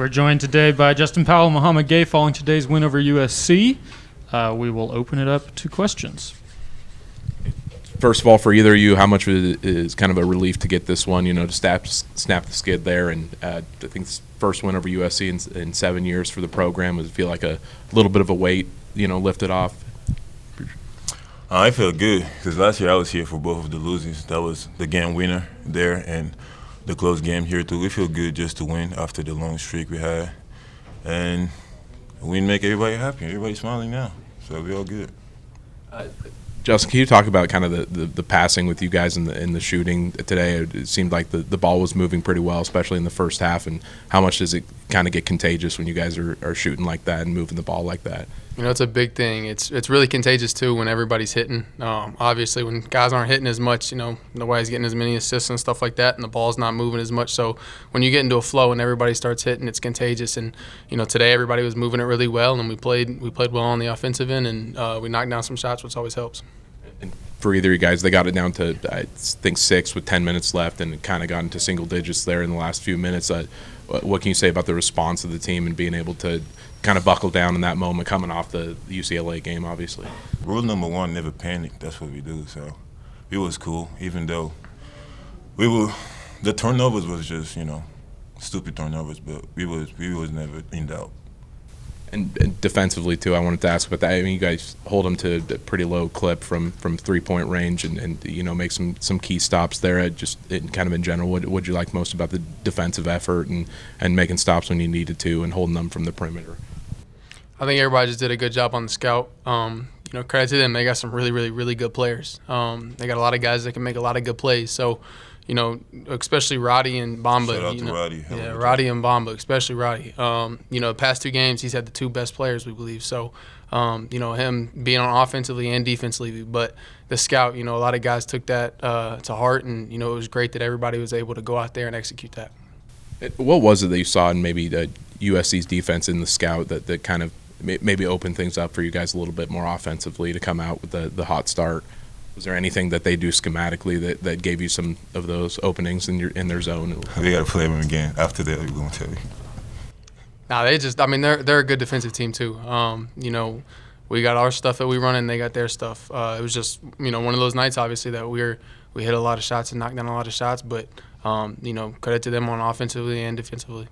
We're joined today by Justin Powell and Mouhamed Gueye following today's win over USC. We will open it up to questions. First of all, for either of you, how much is kind of a relief to get this one, to snap the skid there? And I think it's first win over USC in 7 years for the program. Does it feel like a little bit of a weight, lifted off? I feel good because last year I was here for both of the losings. That was the game winner there and the close game here too. We feel good just to win after the long streak we had. And we make everybody happy. Everybody's smiling now. So we all good. Justin, can you talk about kind of the passing with you guys in the shooting today? It seemed like the ball was moving pretty well, especially in the first half. And how much does it kind of get contagious when you guys are shooting like that and moving the ball like that? It's a big thing. It's really contagious too when everybody's hitting. Obviously, when guys aren't hitting as much, nobody's getting as many assists and stuff like that, and the ball's not moving as much. So when you get into a flow and everybody starts hitting, it's contagious. And today everybody was moving it really well, and we played well on the offensive end, and we knocked down some shots, which always helps. And for either of you guys, they got it down to, I think, 6 with 10 minutes left and kind of got into single digits there in the last few minutes. What can you say about the response of the team and being able to kind of buckle down in that moment coming off the UCLA game, obviously? Rule number one, never panic. That's what we do. So it was cool, even though the turnovers was just, stupid turnovers, but we was never in doubt. And defensively, too, I wanted to ask about that. I mean, you guys hold them to a pretty low clip from three-point range and make some key stops there. Just kind of in general, what would you like most about the defensive effort and making stops when you needed to and holding them from the perimeter? I think everybody just did a good job on the scout. Credit to them. They got some really, really, really good players. They got a lot of guys that can make a lot of good plays. So, especially Roddy and Bamba. Shout out to Roddy. Yeah, Roddy and Bamba, especially Roddy. The past 2 games, he's had the 2 best players, we believe. So, him being on offensively and defensively. But the scout, a lot of guys took that to heart, and, it was great that everybody was able to go out there and execute that. What was it that you saw in maybe the USC's defense in the scout that kind of maybe opened things up for you guys a little bit more offensively to come out with the hot start? Was there anything that they do schematically that gave you some of those openings in their zone? We got to play them again. After that, we're going to tell you. They're a good defensive team too. We got our stuff that we run and they got their stuff. It was just, one of those nights, obviously, that we hit a lot of shots and knocked down a lot of shots, but, credit to them on offensively and defensively.